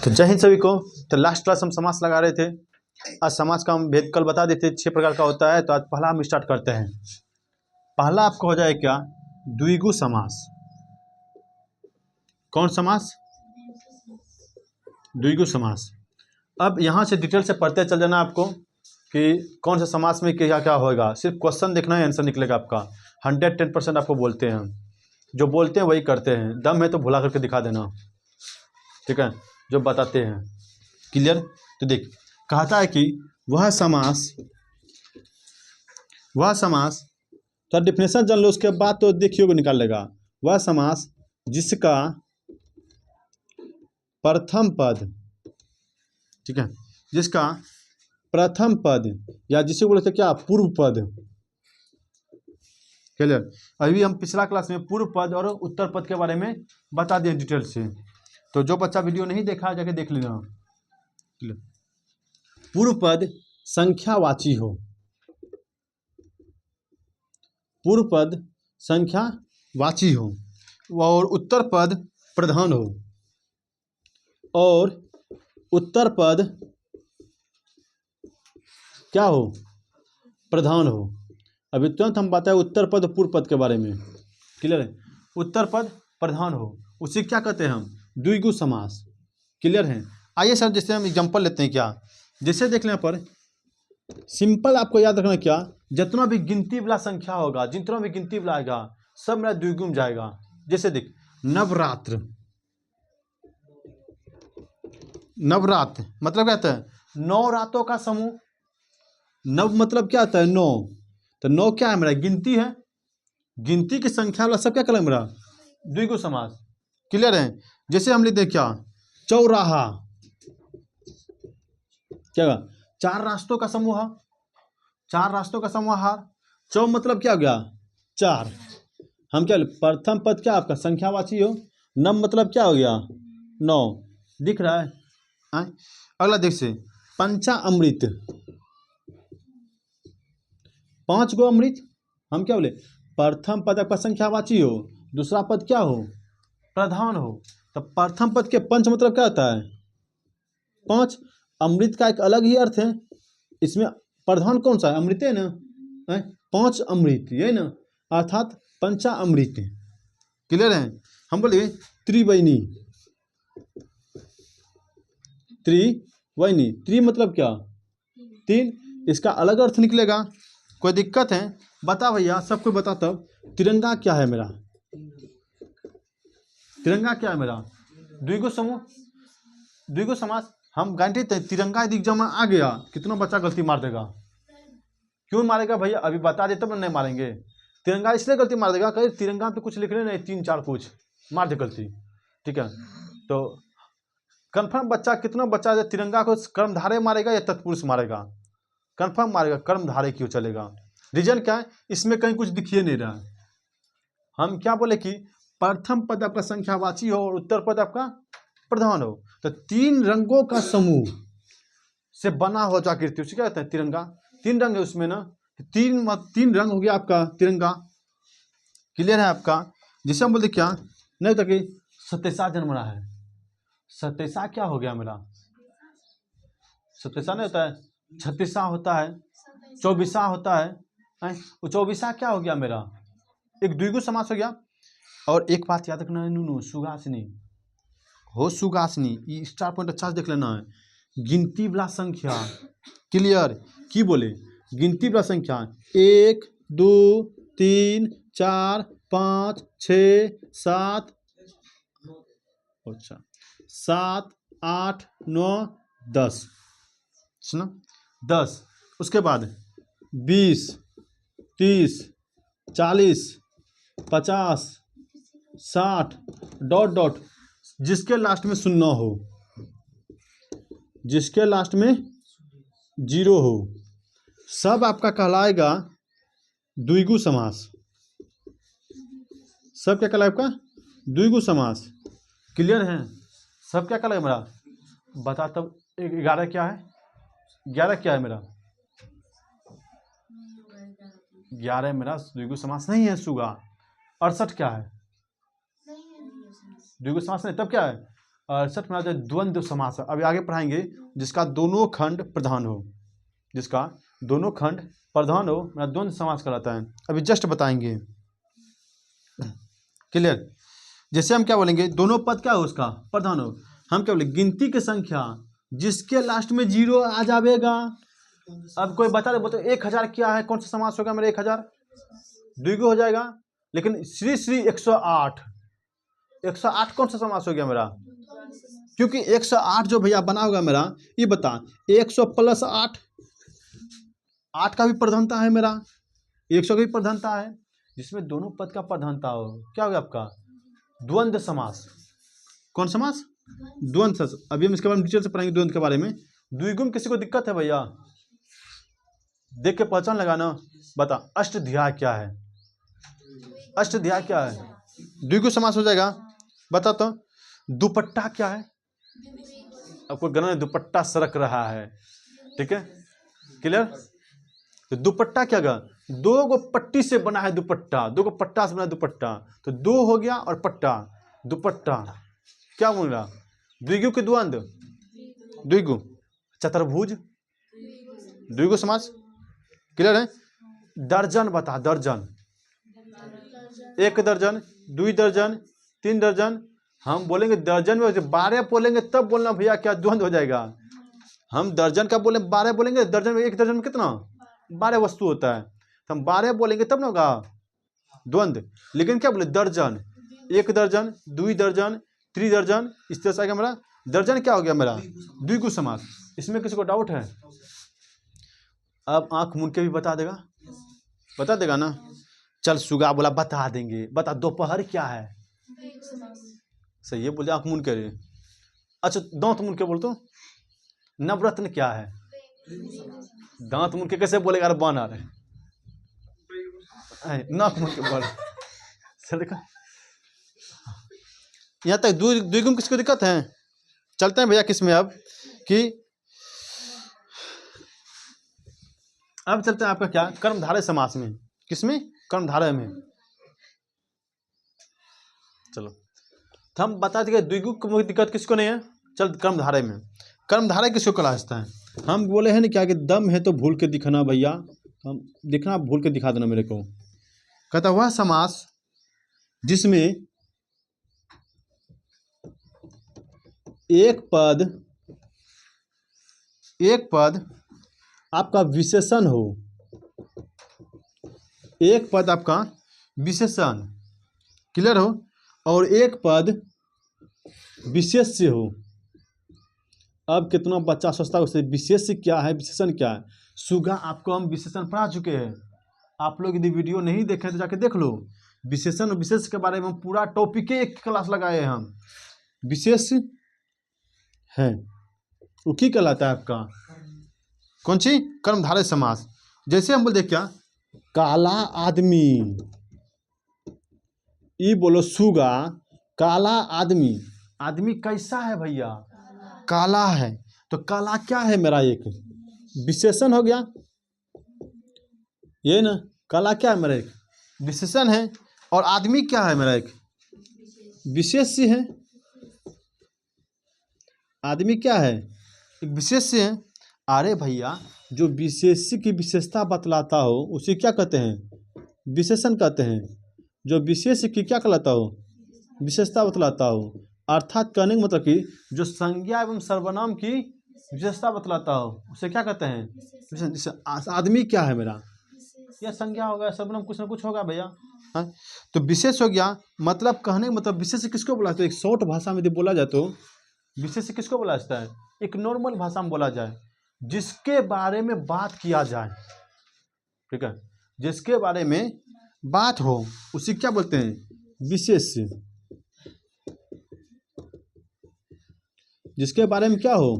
तो जय हिंद सभी को। तो लास्ट क्लास हम समास लगा रहे थे। आज समास का हम भेद कल बता देते 6 प्रकार का होता है। तो आज पहला हम स्टार्ट करते हैं। पहला आपको हो जाए क्या, द्विगु समास। कौन समास? द्विगु समास। अब यहाँ से डिटेल से पढ़ते चल जाना आपको कि कौन सा समास में क्या क्या होगा। सिर्फ क्वेश्चन देखना है, आंसर निकलेगा आपका। 110% आपको बोलते हैं, जो बोलते हैं वही करते हैं। दम है तो भुला करके दिखा देना, ठीक है, जो बताते हैं। क्लियर? तो देख, कहता है कि वह समास तो डिफिनेशन जान लो, उसके बाद तो देखिए निकाल लेगा। वह समास जिसका प्रथम पद, ठीक है, जिसका प्रथम पद या जिसे बोलते क्या, पूर्व पद। क्लियर? अभी हम पिछला क्लास में पूर्व पद और उत्तर पद के बारे में बता दिए डिटेल से। तो जो बच्चा वीडियो नहीं देखा जाके देख लेना। पूर्व पद संख्यावाची हो, पूर्व पद संख्यावाची हो, और उत्तर पद प्रधान हो, और उत्तर पद क्या हो, प्रधान हो। अभी तुरंत हम बताए उत्तर पद पूर्व पद के बारे में। क्लियर है? उत्तर पद प्रधान हो, उसे क्या कहते हैं हम, द्विगु समास। क्लियर है? आइए सर, जैसे हम एग्जांपल लेते हैं क्या, जैसे देख लें पर सिंपल आपको याद रखना क्या, जितना भी गिनती वाला संख्या होगा, जितना भी गिनती वाला आएगा, सब मेरा द्विगु में जाएगा। जैसे देख, नवरात्र, नवरात्र मतलब क्या होता है, 9 रातों का समूह। नव मतलब क्या होता है, 9। तो 9 क्या है, मेरा गिनती है, गिनती की संख्या वाला सब क्या कहलाएगा, मेरा द्विगु समास। क्लियर है? जैसे हम लिखते हैं क्या, चौराहा, क्या होगा, 4 रास्तों का समूह, 4 रास्तों का समाहार। चौ मतलब क्या हो गया, 4। हम क्या, प्रथम पद क्या आपका संख्यावाची हो। नव मतलब क्या हो गया, 9। दिख रहा है? अगला देख से, पंचा अमृत, 5 गो अमृत। हम क्या बोले, प्रथम पद आपका संख्यावाची हो, दूसरा पद क्या हो, प्रधान हो। तो प्रथम पद के पंच मतलब क्या होता है, 5। अमृत का एक अलग ही अर्थ है, इसमें प्रधान कौन सा है, अमृत है ना, 5 अमृत, ये ना, अर्थात पंचा अमृत। क्लियर है? हम बोले त्रिवेणी, त्रिवेणी, त्रि मतलब क्या, 3। इसका अलग अर्थ निकलेगा। कोई दिक्कत है? बता भैया, सबको बता। तब तिरंगा क्या है मेरा, तिरंगा क्या है मेरा, द्विगु समूह, द्विगु समास। हम गारंटी तिरंगा यदि एग्जाम में आ गया, कितना बच्चा गलती मार देगा। क्यों मारेगा भैया, अभी बता दे तब नहीं मारेंगे। तिरंगा इसलिए गलती मार देगा, कहीं तिरंगा पे कुछ लिख रहे नहीं, 3-4 कुछ मार दे गलती। ठीक है? तो कन्फर्म बच्चा, कितना बच्चा तिरंगा को कर्मधारय मारेगा या तत्पुरुष मारेगा, कन्फर्म मारेगा कर्मधारय क्यों चलेगा। रीजन क्या है, इसमें कहीं कुछ दिखिए नहीं रहा है। हम क्या बोले कि प्रथम पद आपका संख्यावाची हो और उत्तर पद आपका प्रधान हो। तो 3 रंगों का समूह से बना हो जाकृति, उसे क्या कहते हैं, तिरंगा। 3 रंग है उसमें ना, 3 रंग हो गया आपका तिरंगा। क्लियर है आपका? जिसे हम बोलते क्या, नहीं तो कि सत्यसा जन्म रहा है, सत्यसा क्या हो गया मेरा, सत्यसा नहीं होता है, 36 होता है, 24 होता है। वो 24 क्या हो गया मेरा, एक द्विगु समास हो गया। और एक बात याद रखना है, नूनू सुगासनी हो, सुगासनी, ये स्टार पॉइंट अच्छा से देख लेना है। गिनती वाला संख्या, क्लियर की बोले, गिनती वाला संख्या 1 2 3 4 5 6 7, अच्छा 7 8 9 10, सुना, 10। उसके बाद 20 30 40 50 60 डॉट डॉट, जिसके लास्ट में 0 हो, जिसके लास्ट में 0 हो, सब आपका कहलाएगा द्विगु समास। सब क्या कहलाएगा, द्विगु समास। क्लियर है? सब क्या कहलाएगा मेरा, बता तब। 11 क्या है, 11 क्या है मेरा, 11 मेरा द्विगु समास नहीं है सुगा। 68 क्या है, द्विगु समास नहीं, तब क्या है, 68 में आ जाए द्वंद्व समास। अभी आगे पढ़ाएंगे जिसका दोनों खंड प्रधान हो, जिसका दोनों खंड प्रधान हो मेरा द्वंद्व समास कहलाता है। अभी जस्ट बताएंगे, क्लियर। जैसे हम क्या बोलेंगे, दोनों पद क्या हो उसका प्रधान हो, हम क्या बोले गिनती की संख्या जिसके लास्ट में 0 आ जाएगा। अब कोई बता दे, बोलते 1000 क्या है, कौन सा समास होगा मेरा 1000, द्विगु हो जाएगा। लेकिन श्री श्री 108, 108 कौन सा समास हो गया मेरा, क्योंकि 108 जो भैया बना होगा मेरा, ये बता 100 + 8, 8 का भी प्रधानता है मेरा, 100 का भी प्रधानता है, जिसमें दोनों पद का प्रधानता हो, क्या होगा आपका द्वंद्व समास। कौन समास, द्वंद्व समास। अभी हम इसके बारे में डिटेल से पढ़ेंगे द्वंद्व के बारे में। द्विगु में किसी को दिक्कत है भैया, देख के पहचान लगाना, बता अष्टध्याय क्या है, अष्टध्याय क्या है, द्विगु समास हो जाएगा। बता तो दुपट्टा क्या है, आपको गणना दुपट्टा सरक रहा है, ठीक है, क्लियर। तो दुपट्टा क्या गा, 2 गो पट्टी से बना है दुपट्टा, 2 गो पट्टा से बना है दुपट्टा, तो 2 हो गया और पट्टा, दुपट्टा क्या बोल रहा, द्विगु के द्वंद्व, द्विगु। चतुर्भुज द्विगु समास, क्लियर है। दर्जन बता, दर्जन, 1 दर्जन, 2 दर्जन, 3 दर्जन। हम बोलेंगे दर्जन में 12 बोलेंगे तब बोलना भैया क्या द्वंद्व हो जाएगा। हम दर्जन का बोले 12 बोलेंगे, दर्जन में 1 दर्जन में कितना 12 वस्तु होता है, तो हम 12 बोलेंगे तब ना होगा द्वंद्व। लेकिन क्या बोले दर्जन, 1 दर्जन, 2 दर्जन, 3 दर्जन, इस तरह से आएगा मेरा दर्जन क्या हो गया मेरा द्विगु समास। इसमें किसी को डाउट है? अब आंख मूंद के भी बता देगा, बता देगा ना। चल सुगा बोला बता देंगे, बता दोपहर क्या है, सही है बोले आंख मूंद के। अच्छा दांत मूंद के बोल तो नवरत्न क्या है, दांत मूंद के कैसे बोलेगा, अरे बना रहे नाक मूंद के बोल। सर देखा यहाँ तक द्विगु किसको दिक्कत है। चलते हैं भैया किसमें अब कि अब चलते हैं आपका क्या कर्मधारय समास में, किसमें कर्मधारय में। चलो तो हम बता देंगे द्विगु को दिक्कत किसको नहीं है। चल कर्मधारय में, कर्मधारय किसको कहलाता है। हम बोले हैं ना क्या कि दम है तो भूल के दिखाना भैया, हम दिखना भूल के दिखा देना मेरे को। कहता वह समास जिसमें एक पद आपका विशेषण हो, एक पद आपका विशेषण क्लियर हो और एक पद विशेष्य हो। अब कितना बच्चा सोचता है उसे विशेष्य क्या है, विशेषण क्या है। सुगा आपको हम विशेषण पढ़ा चुके हैं, आप लोग यदि वीडियो नहीं देखे तो जाके देख लो। विशेषण और विशेष के बारे में पूरा टॉपिक एक क्लास लगाए हैं हम। विशेष है वो की कहलाता है आपका कौन सी कर्मधारय समास। जैसे हम बोलते क्या काला आदमी, ये बोलो सुगा काला आदमी, आदमी कैसा है भैया काला है, तो काला क्या है मेरा एक विशेषण हो गया, ये ना काला क्या है मेरा एक विशेषण है और आदमी क्या है मेरा एक विशेष्य है। आदमी क्या है एक विशेष्य है। अरे भैया जो विशेष्य की विशेषता बतलाता हो उसे क्या कहते हैं विशेषण कहते हैं। जो विशेष्य की क्या कहलाता हो विशेषता बतलाता हो, अर्थात कहने का मतलब कि जो संज्ञा एवं सर्वनाम की विशेषता बतलाता हो उसे क्या कहते हैं। जैसे आदमी क्या है मेरा यह संज्ञा होगा, सर्वनाम कुछ ना कुछ होगा भैया। हाँ तो विशेष हो गया, मतलब कहने का मतलब विशेष किसको बोला जाता है। एक शॉर्ट भाषा में यदि बोला जाए तो विशेष किसको बोला जाता है, एक नॉर्मल भाषा में बोला जाए जिसके बारे में बात किया जाए, ठीक है, जिसके बारे में बात हो उसे क्या बोलते हैं विशेष। जिसके बारे में क्या हो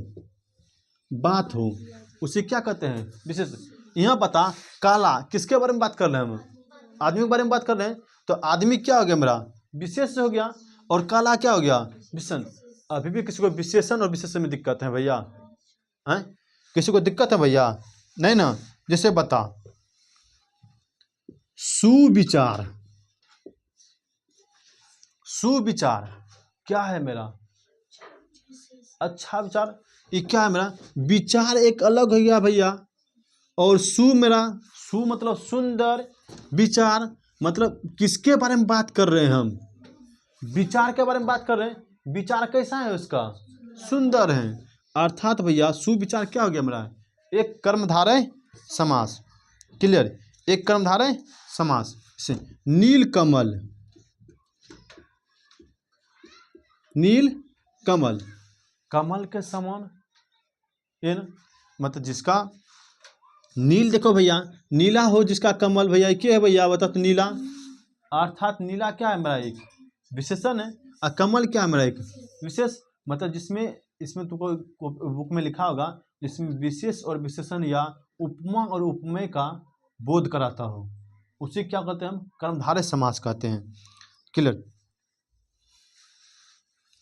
बात हो उसे क्या कहते हैं विशेष। यहाँ बता काला किसके बारे में बात कर रहे हैं, हम आदमी के बारे में बात कर रहे हैं, तो आदमी क्या हो गया मेरा विशेष हो गया और काला क्या हो गया विशेषण। अभी भी किसी को विशेषण और विशेषण में दिक्कत है भैया, हैं किसी को दिक्कत है भैया नहीं ना। जैसे बता सुविचार, सुविचार क्या है मेरा अच्छा विचार, ये क्या है मेरा? विचार एक अलग हो गया भैया, और मेरा मतलब सुंदर, विचार मतलब किसके बारे में बात कर रहे हैं हम? विचार के बारे में बात कर रहे हैं। विचार कैसा है उसका? सुंदर है। अर्थात भैया सुविचार क्या हो गया मेरा? एक कर्मधारय समास। क्लियर? एक कर्मधारय समास से नील कमल, नील कमल, कमल के समान इन, मतलब जिसका नील, देखो भैया नीला हो जिसका कमल, भैया क्या है भैया बता तो? नीला। अर्थात नीला क्या है मेरा? एक विशेषण है। और कमल क्या है मेरा? एक विशेष, मतलब जिसमें, इसमें तुमको बुक में लिखा होगा, जिसमें विशेष और विशेषण या उपमा और उपमेय का बोध कराता हो, उसे क्या कहते हैं हम? कर्मधारय समास कहते हैं। क्लियर?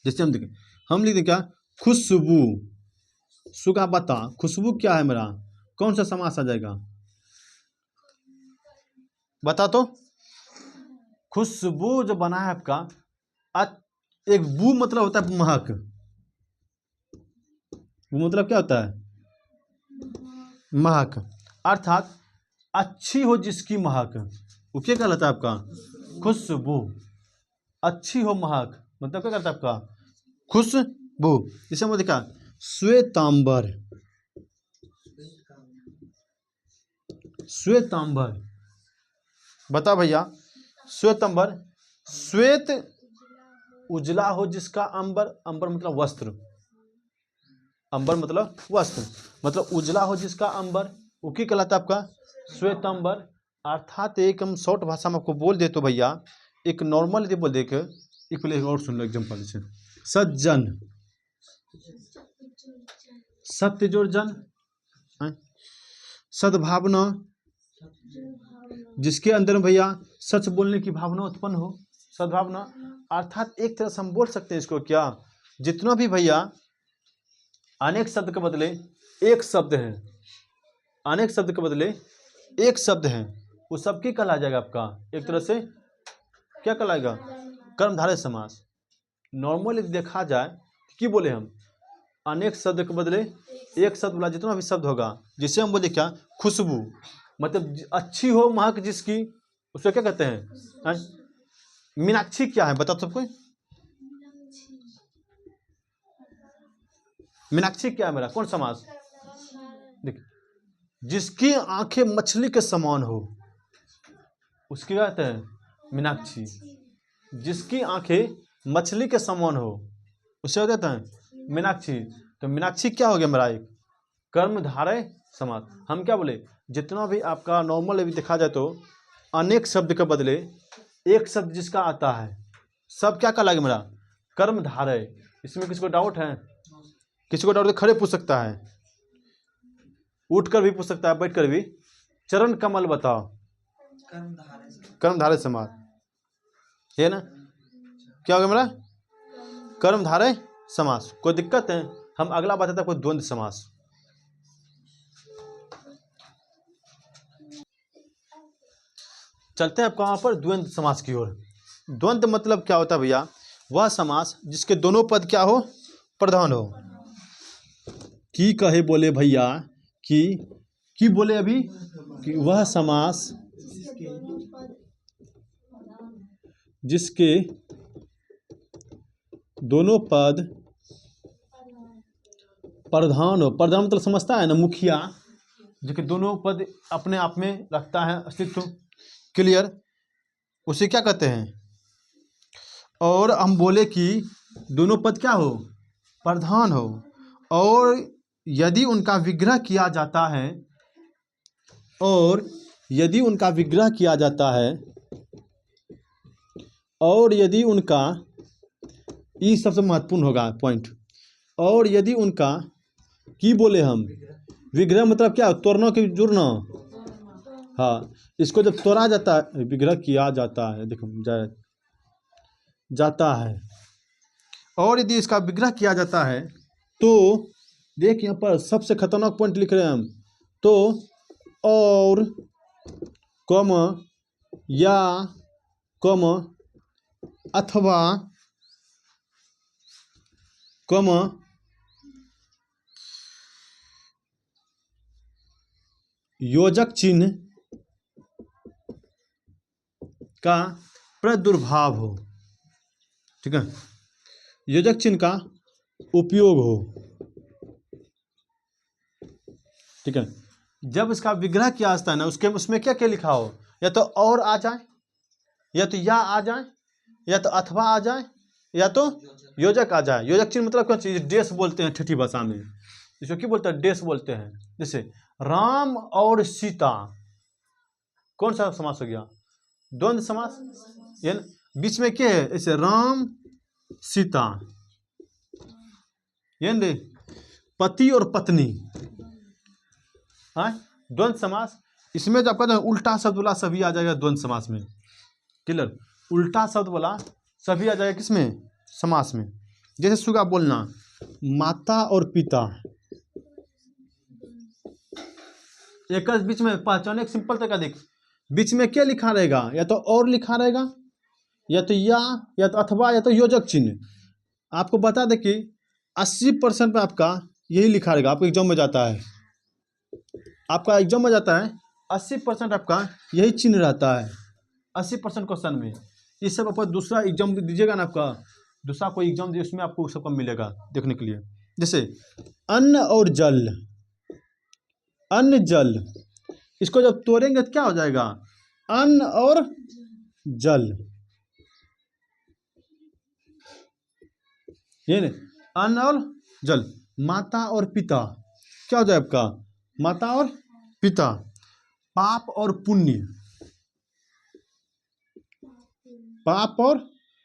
जैसे हम देखें, हम लिखते क्या? खुशबू, सुगा बता, खुशबू क्या है मेरा? कौन सा समास आ जाएगा? बता तो। खुशबू जो बना है आपका, एक बू मतलब होता है महक। वो मतलब क्या होता है? महक। अर्थात अच्छी हो जिसकी महक, वो क्या कहलाता है आपका? खुशबू। अच्छी हो महक मतलब क्या करता है आपका? खुशबू। इसे हम देखा श्वेतांबर, श्वेतांबर, बता भैया। श्वेतांबर, श्वेत उजला हो जिसका अंबर, अंबर मतलब वस्त्र, अंबर मतलब वस्त्र, मतलब उजला हो जिसका अंबर, वो क्या कहलाता है आपका? श्वेतांबर। अर्थात एक हम शॉर्ट भाषा में आपको बोल दे तो भैया, एक नॉर्मल यदि बोल दे के, एक पहले और सुन लो एग्जाम्पल से। सज्जन, सत्य जोड़ जन, सद्भावना, जिसके अंदर में भैया सच बोलने की भावना उत्पन्न हो, सद्भावना। अर्थात एक तरह से हम बोल सकते हैं इसको क्या, जितना भी भैया अनेक शब्द के बदले एक शब्द है, अनेक शब्द के बदले एक शब्द है, वो सबकी कहला जाएगा आपका एक तरह से क्या कहलाएगा? कर्मधारय समास। नॉर्मल यदि देखा जाए कि बोले हम अनेक शब्द के बदले एक शब्द बोला, जितना भी शब्द होगा, जिसे हम बोले क्या? खुशबू, मतलब अच्छी हो महक जिसकी, उसे क्या कहते हैं? मीनाक्षी क्या है बता सबको? मीनाक्षी क्या है मेरा? कौन समास? देख, जिसकी आंखें मछली के समान हो, उसकी क्या कहते हैं? मीनाक्षी। जिसकी आंखें मछली के समान हो, उसे क्या कहते हैं? मीनाक्षी। तो मीनाक्षी क्या हो गया मेरा? एक कर्मधारय समास। हम क्या बोले, जितना भी आपका नॉर्मल अभी देखा जाए तो अनेक शब्द के बदले एक शब्द जिसका आता है, सब क्या कहलाएगा मेरा? कर्मधारय। इसमें किसी को डाउट है? किसी को डाउट तो खड़े पूछ सकता है, उठकर भी पूछ सकता है, बैठकर भी। चरण कमल बताओ। कर्मधारय समास है ना? क्या हो गया मेरा? कर्मधारय समास। कोई दिक्कत है? हम अगला बताते हैं आपको द्वंद्व समास। चलते हैं आपको वहां पर द्वंद्व समास की ओर। द्वंद्व मतलब क्या होता है भैया? वह समास जिसके दोनों पद क्या हो? प्रधान हो। की कहे बोले भैया, की बोले अभी कि वह समास जिसके दोनों पद प्रधान हो। प्रधान मतलब समझता है ना, मुखिया, जो कि दोनों पद अपने आप में रखता है अस्तित्व। क्लियर? उसे क्या कहते हैं? और हम बोले कि दोनों पद क्या हो? प्रधान हो। और यदि उनका विग्रह किया जाता है, और यदि उनका विग्रह किया जाता है, और यदि उनका, ये सबसे महत्वपूर्ण होगा पॉइंट, और यदि उनका की बोले हम, विग्रह मतलब क्या? तोड़ना कि जुड़ना? हाँ, इसको जब तोड़ा जाता है, विग्रह किया जाता है, देखो जाता है, और यदि इसका विग्रह किया जाता है तो देख यहाँ पर सबसे खतरनाक पॉइंट लिख रहे हैं हम, तो और कम या कम अथवा कम योजक चिन्ह का प्रादुर्भाव हो, ठीक है, योजक चिन्ह का उपयोग हो, ठीक है। जब इसका विग्रह किया जाता है ना, उसके उसमें क्या क्या लिखा हो, या तो और आ जाए, या तो या आ जाए, या तो अथवा आ जाए, या तो योजक आ जाए। योजक चिन्ह मतलब क्या चीज, डेस बोलते हैं ठेठी भाषा में, इसको क्या बोलते हैं, डेस बोलते हैं। जैसे राम और सीता, कौन सा समास हो गया, द्वंद्व समास, यानी बीच में क्या है, ऐसे राम सीता, यानी पति और पत्नी, द्वंद्व समास। इसमें जब कहते हैं उल्टा शब्द वाला सभी आ जाएगा द्वंद्व समास में, क्लियर, उल्टा शब्द वाला सभी आ जाएगा किसमें, समास में। जैसे सुगा बोलना माता और पिता, एक बीच में पहचाने, एक सिंपल तरीका देख, बीच में क्या लिखा रहेगा, या तो और लिखा रहेगा, या तो या तो अथवा, या तो योजक चिन्ह। आपको बता दें कि 80% पे आपका यही लिखा रहेगा, आपको एग्जाम में जाता है, आपका एग्जाम में जाता है 80% आपका यही चिन्ह रहता है 80% क्वेश्चन में। ये सब आपको दूसरा एग्जाम दीजिएगा ना, आपका दूसरा कोई एग्जाम दिए उसमें आपको सबका मिलेगा देखने के लिए। जैसे अन्न और जल, अन्न जल, इसको जब तोड़ेंगे तो क्या हो जाएगा, अन्न और जल, ये नहीं, अन्न और जल। माता और पिता क्या हो जाए आपका, माता और पिता। पाप और पुण्य, पाप और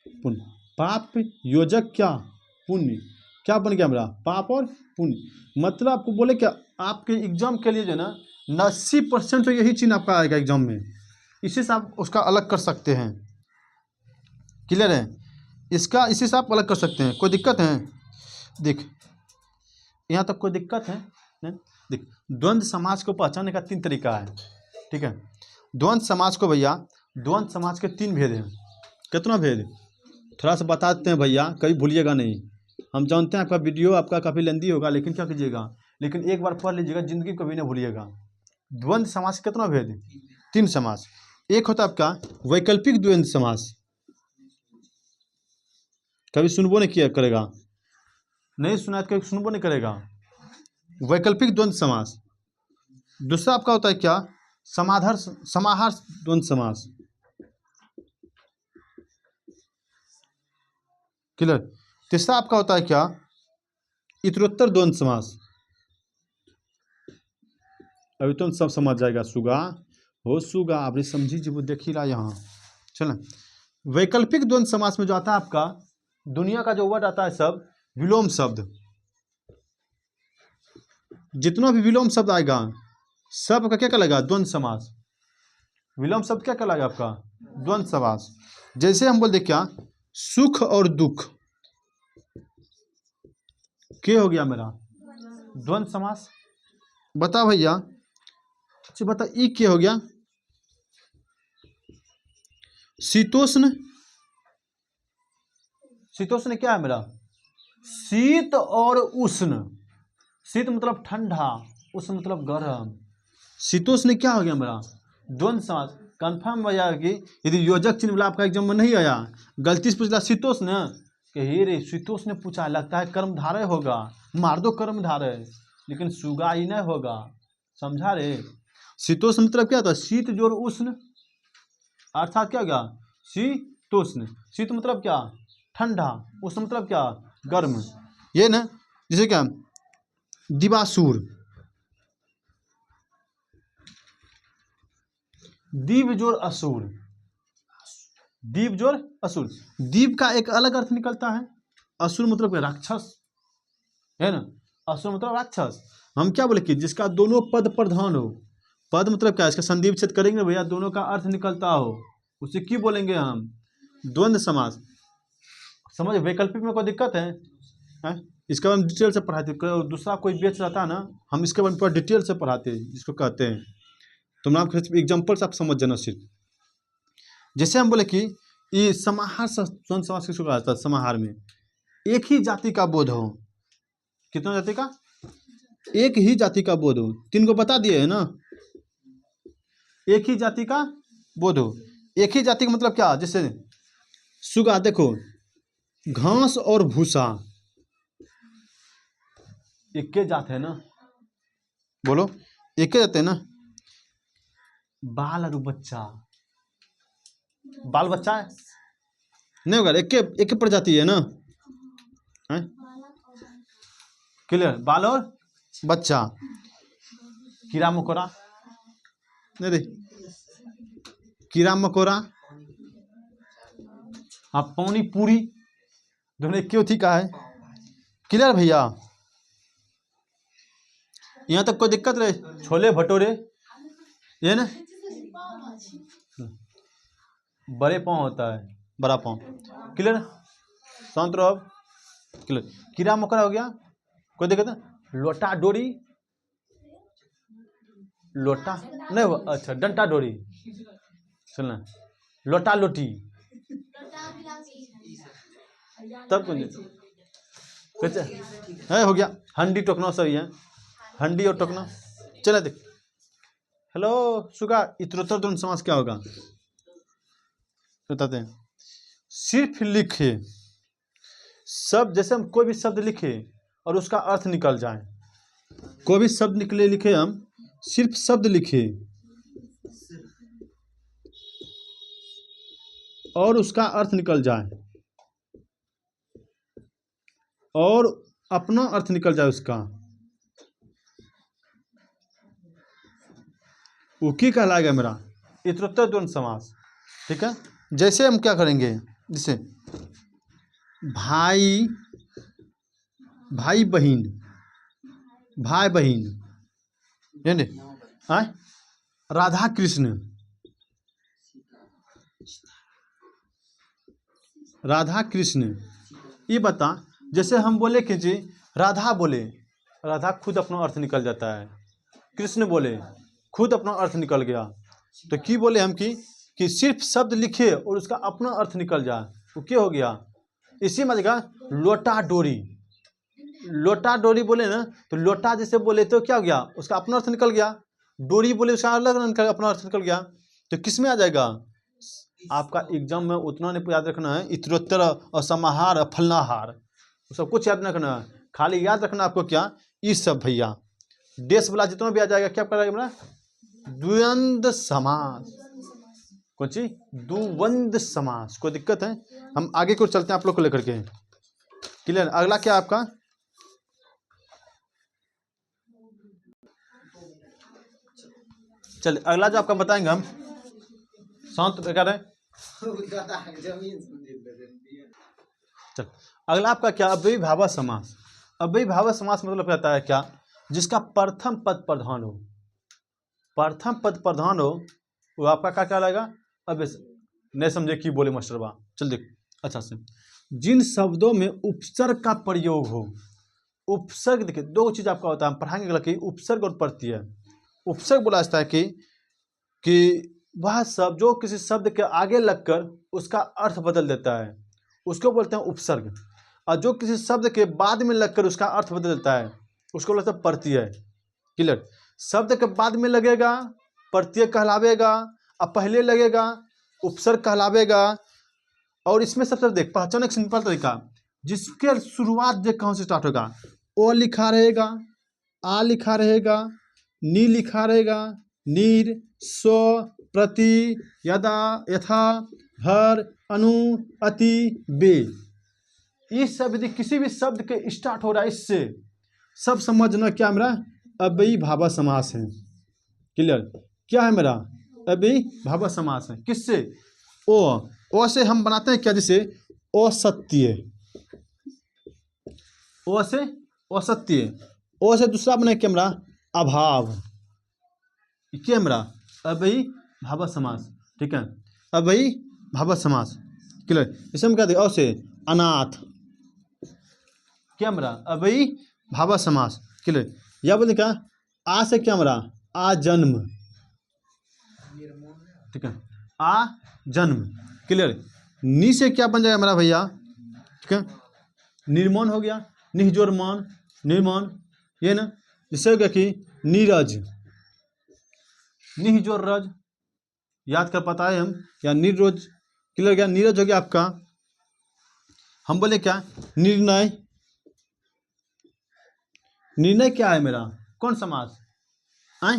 पुण्य, पाप योजक क्या, पुण्य, क्या बन गया मेरा, पाप और पुण्य। मतलब आपको बोले क्या, आपके एग्जाम के लिए जो है ना 80% तो यही चिन्ह आपका आएगा एग्जाम में, इसी से आप उसका अलग कर सकते हैं, क्लियर है, इसका इसी से आप अलग कर सकते हैं। कोई दिक्कत है, देख यहाँ तक कोई दिक्कत है नहीं? देख, द्वंद्व समाज को पहचानने का 3 तरीका है, ठीक है। द्वंद्व समाज को भैया, द्वंद्व समाज के 3 भेद हैं। कितना भेद, थोड़ा सा बता देते हैं भैया, कभी भूलिएगा नहीं। हम जानते हैं आपका वीडियो आपका काफ़ी लेंदी होगा, लेकिन क्या कीजिएगा, लेकिन एक बार पढ़ लीजिएगा, जिंदगी कभी नहीं भूलिएगा। द्वंद्व समाज कितना भेद, 3 समाज। एक होता है आपका वैकल्पिक द्वंद्व समास, कभी सुनबो नहीं किया करेगा, नहीं सुना तो कभी सुनबो नहीं करेगा, वैकल्पिक द्वंद्व समास। दूसरा आपका होता है क्या, समाहार द्वंद्व समास, क्लियर। तीसरा आपका होता है क्या, इतरोत्तर द्वंद्व समास। अभी तुम सब समझ जाएगा, सुगा हो सुगा, आप समझी जी, वो देख ही रहा यहाँ, चल। वैकल्पिक द्वंद्व समास में जो आता है आपका, दुनिया का जो वर्ड आता है सब विलोम शब्द, जितना भी विलोम शब्द आएगा सब का क्या कहलाएगा, द्वंद्व समास। विलोम शब्द क्या कहलाएगा आपका, द्वंद्व समास। जैसे हम बोलते क्या, सुख और दुख, क्या हो गया मेरा, द्वंद्व समास। बता भैया, अच्छा बता, ई क्या हो गया, शीतोष्ण। शीतोष्ण क्या है मेरा, शीत और उष्ण। शीत मतलब ठंडा, उष्ण मतलब गर्म। शीतोष्ण क्या हो गया मेरा, द्वंद्व समास। कंफर्म हो जाएगा कि यदि योजक चिन्ह वाला आपका एग्जाम में नहीं आया, गलती से पूछला शीतोष्ण, कही रे शीतोष्ण पूछा, लगता है कर्मधारय होगा, मार दो कर्मधारय, लेकिन सुगा ही नहीं होगा, समझा रे। शीतोष्ण मतलब क्या होता है, शीत जोड़ उष्ण, अर्थात क्या हो गया, शीतोष्ण। शीत मतलब क्या, ठंडा, उष्ण मतलब क्या, गर्म, ये ना। जैसे क्या, दिवासुर, दीव जोड़ असुर, दीव जोड़ असुर। दीव का एक अलग अर्थ निकलता है, असुर मतलब राक्षस, है ना, असुर मतलब राक्षस। हम क्या बोले कि जिसका दोनों पद प्रधान हो, पद मतलब क्या, इसका संधि विच्छेद करेंगे भैया, दोनों का अर्थ निकलता हो, उसे क्यों बोलेंगे हम, द्वंद्व समास। समझ, वैकल्पिक में कोई दिक्कत है? इसके बारे में डिटेल से पढ़ाते, दूसरा कोई बेच रहता है ना, हम इसके बारे में पूरा डिटेल से पढ़ाते हैं, जिसको कहते हैं। तो मैं आपको एग्जाम्पल से आप समझ जाना सिर्फ। जैसे हम बोले कि ये समाहार द्वंद्व समास किसको कहा जाता है, समाहार में एक ही जाति का बोध हो, कितना जाति का, एक ही जाति का बोध हो। 3 को बता दिए है ना, एक ही जाति का बोध हो। एक ही जाति का मतलब क्या, जैसे सुगा, देखो घास और भूसा एक के जात है ना, बोलो एक के जाते हैं ना। बाल और बच्चा, बाल बच्चा है नहीं होगा, एक के प्रजाति है ना, क्लियर। बाल और बच्चा, कीड़ा मकोड़ा नहीं रे, कीड़ा मकोड़ा, आप पानी पूरी, दोनों एक थी का है। क्लियर भैया, यहाँ तक कोई दिक्कत रहे। छोले भटूरे ये ना, बड़े पाँव होता है, बड़ा पाँव। क्लियर, शांत रहो। क्लियर, कीड़ा मकोड़ा हो गया, कोई दिक्कत है। लोटा डोरी, लोटा नहीं हो, अच्छा डंटा डोरी, सुनना, लोटा लोटी, तब कुछ है हो गया। हंडी टोकना सही है, हंडी और टोकना। चले देख, हेलो सुगा, इतरोत्तर द्वंद्व समास क्या होगा बताते हैं। सिर्फ लिखे शब्द, जैसे हम कोई भी शब्द लिखे और उसका अर्थ निकल जाए, कोई भी शब्द निकले लिखे, हम सिर्फ शब्द लिखे और उसका अर्थ निकल जाए, और अपना अर्थ निकल जाए उसका, वो की कहलाएगा मेरा इतरोत्तर द्वंद्व समास। ठीक है, जैसे हम क्या करेंगे, जैसे भाई भाई बहन, भाई बहन, राधा कृष्ण, राधा कृष्ण। ये बता, जैसे हम बोले कि जी राधा बोले, राधा खुद अपना अर्थ निकल जाता है। कृष्ण बोले, खुद अपना अर्थ निकल गया। तो की बोले हम कि सिर्फ शब्द लिखे और उसका अपना अर्थ निकल जाए, वो क्या हो गया। इसी में जगह लोटा डोरी, लोटा डोरी बोले ना, तो लोटा जैसे बोले तो क्या हो गया, उसका अपना अर्थ निकल गया। डोरी बोले उसका अलग अपना अर्थ निकल गया। तो किस में आ जाएगा, आपका एग्जाम में उतना नहीं याद रखना है, इतरोत्तर और समाहार और फलनाहार, सब कुछ याद नहीं रखना है। खाली याद रखना आपको क्या, ये सब भैया देश वाला जितना भी आ जाएगा, क्या करेगा मेरा द्वंद्व समास, कौन सी द्वंद्व समास। कोई दिक्कत है, हम आगे को चलते हैं आप लोग को लेकर के। क्लियर, अगला क्या आपका, चलिए अगला जो आपका बताएंगे हम, शांत क्या रहे। चल अगला आपका क्या, अव्ययीभाव समास। अव्ययीभाव समास मतलब कहता है क्या, जिसका प्रथम पद प्रधान हो, प्रथम पद प्रधान हो, वो आपका क्या क्या लगेगा। अब नहीं समझे कि बोले मास्टर बा, चल देख अच्छा से। जिन शब्दों में उपसर्ग का प्रयोग हो, उपसर्ग देखिए दो चीज आपका होता है, हम पढ़ाएंगे कि उपसर्ग और प्रत्यय। उपसर्ग बोला जाता है कि वह शब्द जो किसी शब्द के आगे लगकर उसका अर्थ बदल देता है, उसको बोलते हैं उपसर्ग। और जो किसी शब्द के बाद में लगकर उसका अर्थ बदल देता है, उसको बोलते हैं प्रत्यय। क्लियर, शब्द के बाद में लगेगा प्रत्यय कहलावेगा, अब पहले लगेगा उपसर्ग कहलावेगा। और इसमें सबसे देख पहचान एक सिंपल तरीका, जिसके शुरुआत देख कहाँ से स्टार्ट होगा, ओ लिखा रहेगा, आ लिखा रहेगा, नी लिखा रहेगा, नीर, स्व, प्रति, यदा, यथा, भर, अनु, अति, बे। इस सब यदि किसी भी शब्द के स्टार्ट हो रहा है इससे, सब समझना क्या मेरा अव्ययीभाव समास है। क्लियर, क्या है मेरा अव्ययीभाव समास है। किससे, ओ से हम बनाते हैं क्या, जैसे असत्य, ओ से असत्य, ओ से दूसरा बने क्या मेरा अभाव, क्या मेरा अव्ययीभाव समास। ठीक है, अव्ययीभाव समास। क्लियर, इसे हम क्या दें, ओ से अनाथ, क्या मेरा अव्ययीभाव समास। क्लियर, या बोलते क्या, आ से क्या मेरा आ जन्म, ठीक है, आ जन्म। क्लियर, नी से क्या बन जाएगा मेरा भैया, ठीक है, निर्माण हो गया, निजोर मान, निर्माण, ये ना। जिससे हो गया कि नीरज, निजोर रज, याद कर पाता है हम, या निर्रोज, क्लियर गया, नीरज हो गया आपका। हम बोले क्या, निर्णय, निर्णय क्या है मेरा, कौन समास आए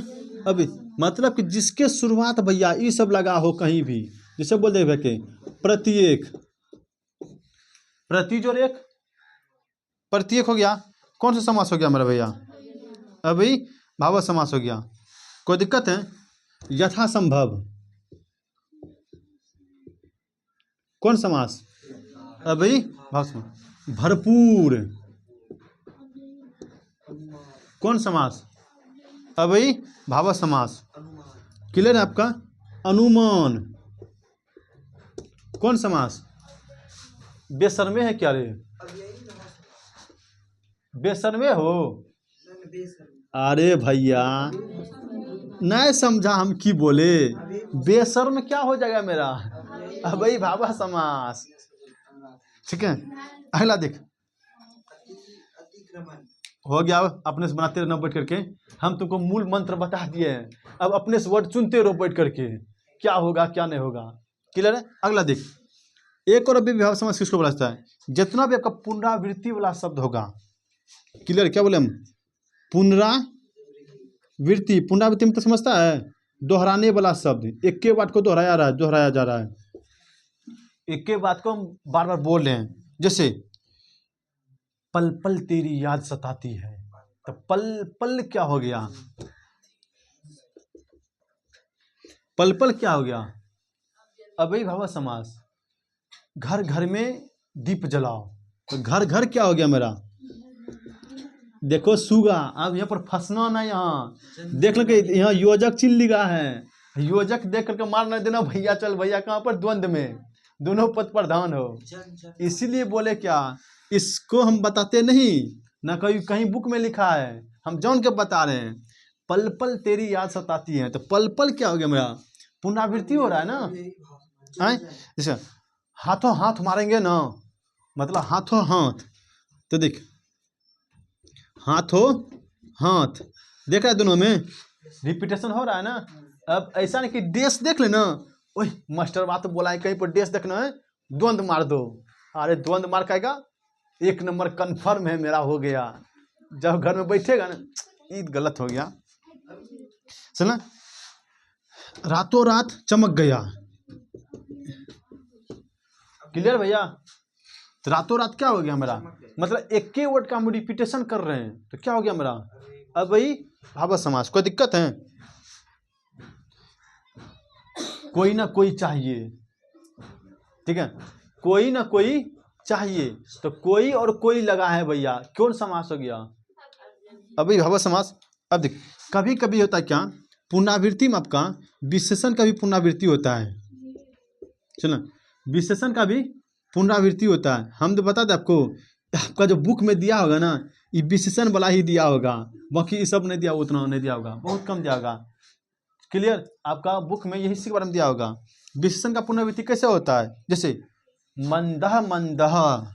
अभी, मतलब कि जिसके शुरुआत भैया ये सब लगा हो कहीं भी, जिसे बोल दे भैया के प्रत्येक, प्रतिजोर एक, प्रत्येक हो गया, कौन सा समास हो गया मेरा भैया, अभी भाव समास हो गया। कोई दिक्कत है, यथासंभव, कौन समास, अभी भाव समास। भरपूर, कौन समास, अभी भाव समास। क्लियर है आपका। अनुमान, कौन समास, बेशर्मे है क्या रे, बेशर्मे हो, अरे भैया नहीं समझा हम की बोले, बेशर्म क्या हो जाएगा मेरा, अभी भावा समास। ठीक है, अगला देख, हो गया, अपने से बनाते रहो बैठ करके, हम तुमको मूल मंत्र बता दिए हैं, अब अपने से वर्ड चुनते रहो बैठ करके, क्या होगा क्या नहीं होगा। क्लियर है। अगला देख, एक और अभी भाव समास किसको बोला है, जितना भी आपका पुनरावृत्ति वाला शब्द होगा। क्लियर, क्या बोले हम, पुनरावृत्ति, पुनरावृत्ति में तो समझता है, दोहराने वाला शब्द, एक के बात को दोहराया जा रहा है, एक के बात को हम बार बार बोल रहे हैं। जैसे पल पल तेरी याद सताती है, तो पल पल क्या हो गया, पल पल क्या हो गया, अभी भाव समास। घर घर में दीप जलाओ, तो घर घर क्या हो गया मेरा, देखो सुगा, अब यहाँ पर फंसना ना, यहाँ देख लो कि यहाँ योजक चिल लिखा है, योजक देख करके मार नहीं देना भैया, चल भैया कहाँ पर, द्वंद्व में दोनों पद प्रधान हो, इसीलिए बोले क्या, इसको हम बताते नहीं ना, कहीं कहीं बुक में लिखा है, हम जान के बता रहे हैं। पल पल तेरी याद सताती है, तो पल पल क्या हो गया मेरा, पुनरावृत्ति हो रहा है ना। जैसे हाथों हाथ मारेंगे ना, मतलब हाथों हाथ, तो देख हाथों हाथ, देख रहा है दोनों में रिपीटेशन हो रहा है ना। अब ऐसा नहीं कि डेस देख लेना, ओह मास्टर बात बोला है कहीं पर डेस देखना है, द्वंद्व मार दो, अरे द्वंद्व मार खाएगा, एक नंबर कंफर्म है मेरा, हो गया। जब घर में बैठेगा ना, ये गलत हो गया, सुना, रातों रात चमक गया। क्लियर भैया, तो रातों रात क्या हो गया मेरा, मतलब एक के वर्ड का हम रिपीटेशन कर रहे हैं, तो क्या हो गया मेरा, अब वही भाव समास। कोई दिक्कत है, कोई ना कोई चाहिए, ठीक है, कोई ना कोई चाहिए, तो कोई और कोई लगा है भैया, कौन समास हो गया, अभी भाव समास। अब देख, कभी कभी होता है क्या, पुनरावृत्ति में आपका विशेषण का भी पुनरावृत्ति होता है, चलो विशेषण का भी पुनरावृत्ति होता है। हम तो बता दें आपको, आपका जो बुक में दिया होगा ना, ये विशेषण वाला ही दिया होगा, बाकी ये सब नहीं दिया, उतना नहीं दिया होगा, बहुत कम दिया होगा। क्लियर, आपका बुक में यही इसी के बारे में दिया होगा। विशेषण का पुनरावृत्ति कैसे होता है, जैसे मंदह मंदह,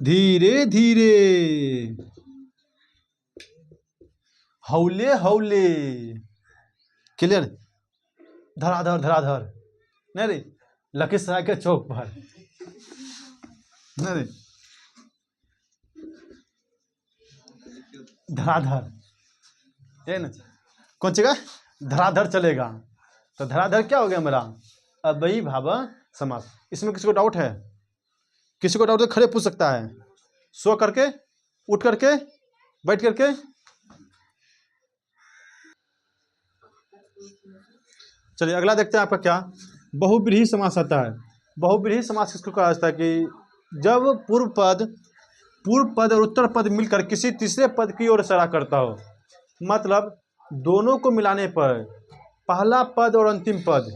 धीरे धीरे, हौले हौले। क्लियर, धराधर धराधर, नहीं रे, लखीसराय के चौक पर, नहीं रे, धराधर, ये ना कौन चीज का, धराधर चलेगा, तो धराधर क्या हो गया मेरा, अब वही भाव समास। इसमें किसी को डाउट है, किसी को डाउट है खड़े पूछ सकता है, सो करके, उठ करके, बैठ करके। चलिए अगला देखते हैं आपका क्या, बहुब्रीहि समास आता है। बहुब्रीहि समास किसको कहा जाता है, कि जब पूर्व पद और उत्तर पद मिलकर किसी तीसरे पद की ओर इशारा करता हो, मतलब दोनों को मिलाने पर, पहला पद और अंतिम पद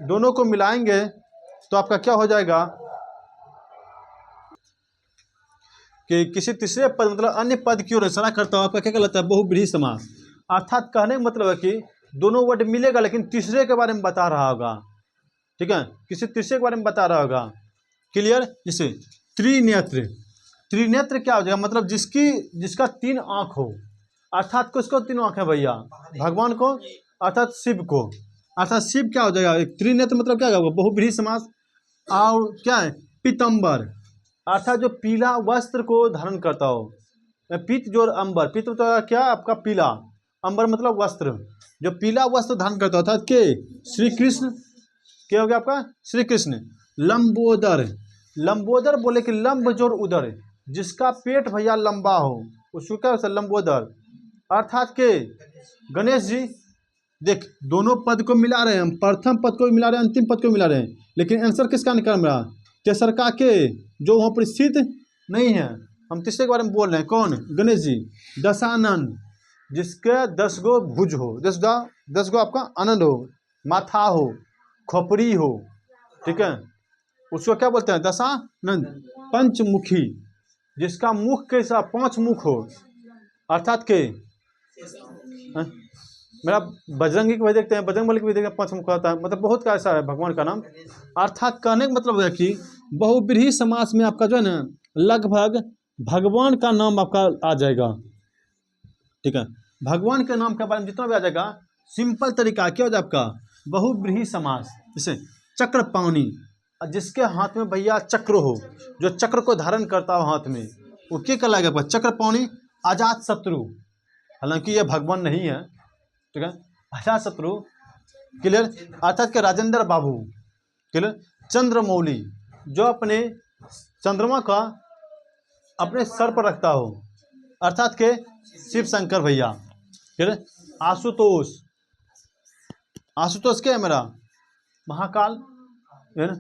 दोनों को मिलाएंगे तो आपका क्या हो जाएगा, कि किसी तीसरे पद मतलब अन्य पद की ओर इशारा करता हो, आपका क्या कहलाता है, बहुब्रीहि समास। अर्थात कहने का मतलब है कि दोनों वर्ड मिलेगा लेकिन तीसरे के बारे में बता रहा होगा, ठीक है, किसी तीसरे के बारे में बता रहा होगा। क्लियर, जैसे त्रिनेत्र, त्रिनेत्र क्या हो जाएगा, मतलब जिसका 3 आँख हो, अर्थात किसको तीनों आंखें भैया? भगवान को, अर्थात शिव को। अर्थात शिव क्या हो जाएगा? एक त्रिनेत्र मतलब क्या होगा? बहुब्रीहि समास। और क्या है? पीतम्बर, अर्थात जो पीला वस्त्र को धारण करता हो। पीत जो अंबर, पीत तो क्या आपका? पीला। अंबर मतलब वस्त्र, जो पीला वस्त्र धारण करता हो, अर्थात के श्री कृष्ण। क्या हो गया आपका? श्री कृष्ण। लंबोदर, लंबोदर बोले कि लंब जोर उदर, जिसका पेट भैया लंबा हो उसको क्या होता है? लंबोदर। अर्थात के गणेश जी। देख दोनों पद को मिला रहे हैं हम, प्रथम पद को भी मिला रहे हैं, अंतिम पद को भी मिला रहे हैं, लेकिन आंसर किसका निकल रहा? तेसर का के, जो वहाँ पर स्थित नहीं है। हम तीसरे के बारे में बोल रहे हैं, कौन? गणेश जी। दशानन, जिसके 10 गो भुज हो, 10 गो आपका आनंद हो, माथा हो, खोपड़ी हो, ठीक है, उसको क्या बोलते हैं? दशानंद। पंचमुखी, जिसका मुख कैसा? 5 मुख हो, अर्थात के मेरा बजरंगी को भी देखते हैं, बजरंग बली को भी देखते हैं, 5 मुख होता है, मतलब बहुत का ऐसा है भगवान का नाम। अर्थात कहने का मतलब है कि बहुब्रीहि समास में आपका जो है ना, लगभग भगवान का नाम आपका आ जाएगा, ठीक है। भगवान के नाम के बारे में जितना भी आ जाएगा, सिंपल तरीका क्या हो जाए आपका? बहुब्रीहि समास। जैसे चक्र पावनी, जिसके हाथ में भैया चक्र हो, जो चक्र को धारण करता हो हाथ में, वो क्या कहलाएगा आपका? चक्र पावनी। अजात शत्रु, हालांकि यह भगवान नहीं है, ठीक है। अजात शत्रु, क्लियर। अर्थात के राजेंद्र बाबू, क्लियर। चंद्रमौली, जो अपने चंद्रमा का अपने सर पर रखता हो, अर्थात के शिव शंकर भैया, क्लियर। आशुतोष, आशुतोष क्या है मेरा? महाकाल, है ना।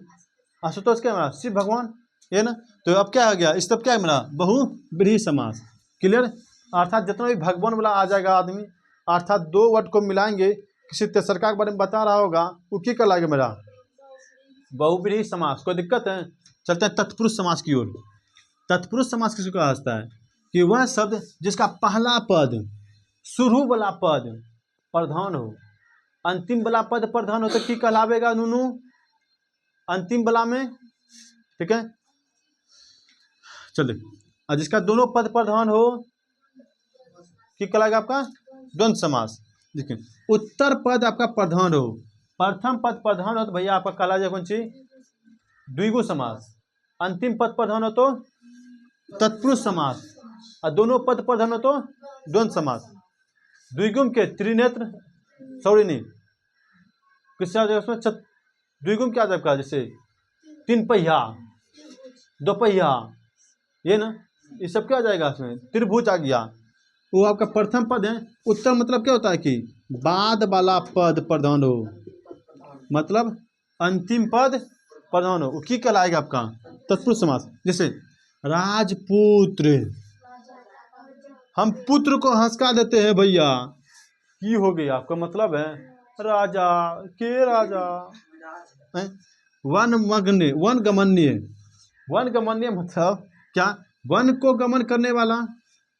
आशुतोष क्या है मेरा? शिव भगवान, है ना। तो अब क्या हो गया? इस तब क्या है मेरा? बहुब्रीहि समास, क्लियर। अर्थात जितना भी भगवान वाला आ जाएगा आदमी, अर्थात 2 वर्ड को मिलाएंगे, किसी तेसरका के बारे में बता रहा होगा, वो क्या कहलाएगा मेरा? बहुब्रीहि समास। कोई दिक्कत है? चलते हैं तत्पुरुष समास की ओर। तत्पुरुष समास किसको कहा जाता है? कि वह शब्द जिसका पहला पद, शुरू वाला पद प्रधान हो, अंतिम वाला पद प्रधान हो, तो क्या कहलावेगा नूनू? अंतिम वाला में, ठीक है। चलिए, और जिसका दोनों पद प्रधान हो, क्या कहलाएगा आपका? द्वंद्व समास। देखिए, उत्तर पद आपका प्रधान हो, प्रथम पद प्रधान हो तो भैया आपका कहला जाए कौन सी? द्विगु समास। अंतिम पद प्रधान हो तो तत्पुरुष समास, और दोनों पद प्रधान हो तो द्वंद्व समास। द्विगुम के त्रिनेत्र, सॉरी नहीं, किससे आ जाएगा उसमें? द्विगुम क्या आ जाएगा? जैसे 3 पहिया, 2 पहिया, ये ना, ये सब क्या आ जाएगा इसमें? त्रिभुज आ गया, वो आपका प्रथम पद है। उत्तर मतलब क्या होता है? कि बाद वाला पद प्रधान हो, मतलब अंतिम पद प्रधान हो, वो क्या कहलाएगा आपका? तत्पुरुष समास। जैसे राजपुत्र, हम पुत्र को हंसका देते हैं भैया, की हो गई आपका मतलब है राजा के राजा। वन मग्न, वन गमन्य, वन गमन्य मतलब क्या? वन को गमन करने वाला।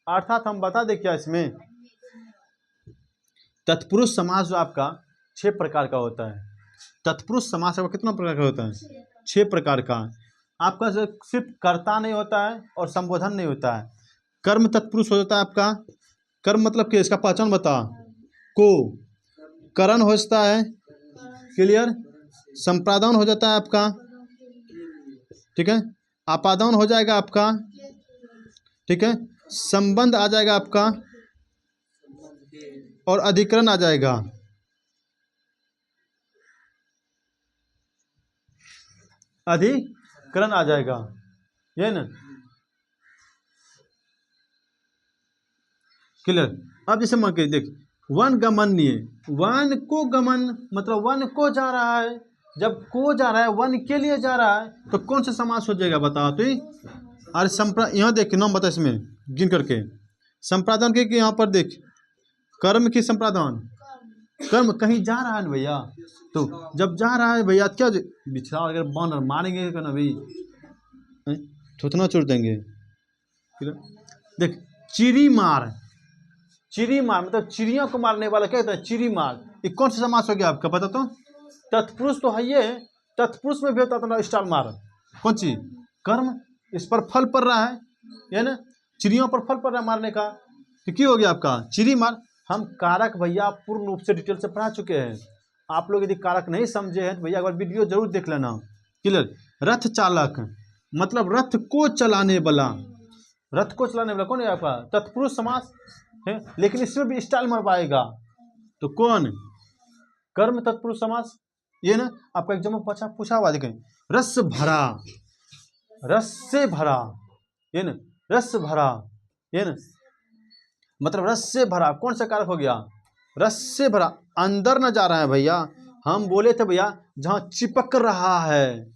अर्थात हम बता दें क्या इसमें? तत्पुरुष समास जो आपका 6 प्रकार का होता है। तत्पुरुष समास आपका कितना प्रकार का होता है? 6 प्रकार का। आपका सिर्फ कर्ता नहीं होता है और संबोधन नहीं होता है, कर्म तत्पुरुष हो जाता है आपका। कर्म मतलब क्या? इसका पहचान बता। को, करण हो जाता है, क्लियर। संपादन हो जाता है आपका, ठीक है। आपादन हो जाएगा आपका, ठीक है। संबंध आ जाएगा आपका, और अधिकरण आ जाएगा। अधिकरण आ जाएगा, ये ना, क्लियर। अब जैसे मान के देख, वन गमन्य, वन को गमन मतलब वन को जा रहा है, जब को जा रहा है, वन के लिए जा रहा है, तो कौन सा समास हो जाएगा बताओ तो? अरे यहाँ देख नाम बता इसमें गिन करके। संपादन के यहाँ पर देख, कर्म की संपादन, कर्म कहीं जा रहा है ना भैया, तो जब जा रहा है भैया क्या बिछड़ा अगर बानर मारेंगे ना भाई, थोतना छोड़ देंगे। देख चिड़ी मार, चिड़ी मार मतलब चिड़ियों को मारने वाला क्या कहता है? चिड़ी मार। ये कौन सा समास हो गया आपका पता? तो तत्पुरुष तो है ये, तत्पुरुष में भी होता था ना स्टार मार, कौन सी? कर्म। इस पर फल पड़ रहा है ना, चिड़ियों पर फल पड़ रहा है मारने का, तो क्या हो गया आपका चिरी मार। हम कारक भैया पूर्ण रूप से डिटेल से पढ़ा चुके हैं। आप लोग यदि कारक नहीं समझे हैं तो भैया एक बार वीडियो जरूर देख लेना। क्लियर। रथ चालक मतलब रथ को चलाने वाला, रथ को चलाने वाला कौन है आपका? तत्पुरुष समास है, लेकिन इसमें भी स्टाइल मरवाएगा। तो कौन? कर्म तत्पुरुष समास। ये ना आपका एग्जाम में पूछा हुआ देखें। रस भरा, रस से भरा, ये ना रस भरा, ये ना मतलब रस से भरा कौन सा कारक हो गया? रस से भरा, अंदर न जा रहा है भैया। हम बोले थे भैया जहां चिपक रहा है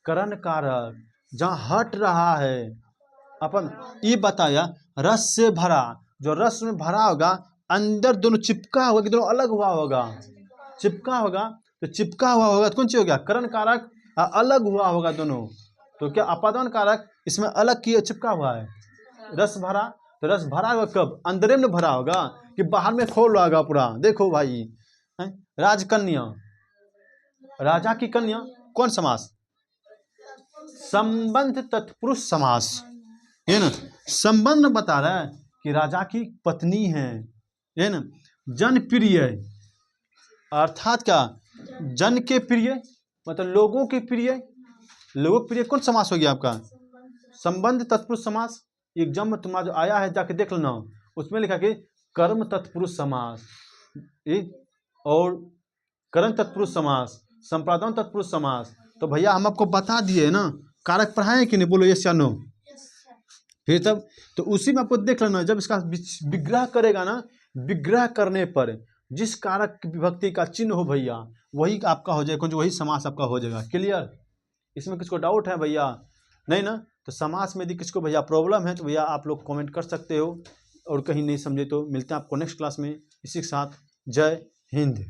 करण कारक, जहां हट रहा है अपन ये बताया। रस से भरा, जो रस में भरा होगा अंदर दोनों चिपका होगा कि दोनों अलग हुआ होगा? चिपका होगा, तो चिपका हुआ होगा तो कौन सी हो गया? करण कारक। अलग हुआ होगा दोनों, तो क्या अपादान कारक इसमें अलग किया चिपका हुआ है। रस भरा, तो रस भरा होगा कब? अंदर में भरा होगा कि बाहर में खोल होगा पूरा। देखो भाई राजकन्या, राजा की कन्या कौन समास? संबंध तत्पुरुष समास, है ना। संबंध बता रहा है कि राजा की पत्नी है ना। जन प्रिय अर्थात क्या? जन के प्रिय मतलब लोगों के प्रिय, लोगों के प्रिय कौन समास हो गया आपका? संबंध तत्पुरुष समास। एग्जाम में तुम्हारा जो आया है जाके देख लेना, उसमें लिखा कि कर्म तत्पुरुष समास और करण तत्पुरुष समास, संपादन तत्पुरुष समास। तो भैया हम आपको बता दिए ना, कारक पढ़ाए कि नहीं? बोलो यस या नो। फिर तब तो उसी में आपको देख लेना, जब इसका विग्रह करेगा ना, विग्रह करने पर जिस कारक की विभक्ति का चिन्ह हो भैया वही आपका हो जाएगा, वही समास आपका हो जाएगा। क्लियर। इसमें किसको डाउट है भैया? नहीं ना। तो समास में यदि किसको भैया प्रॉब्लम है तो भैया आप लोग कमेंट कर सकते हो, और कहीं नहीं समझे तो मिलते हैं आपको नेक्स्ट क्लास में। इसी के साथ जय हिंद।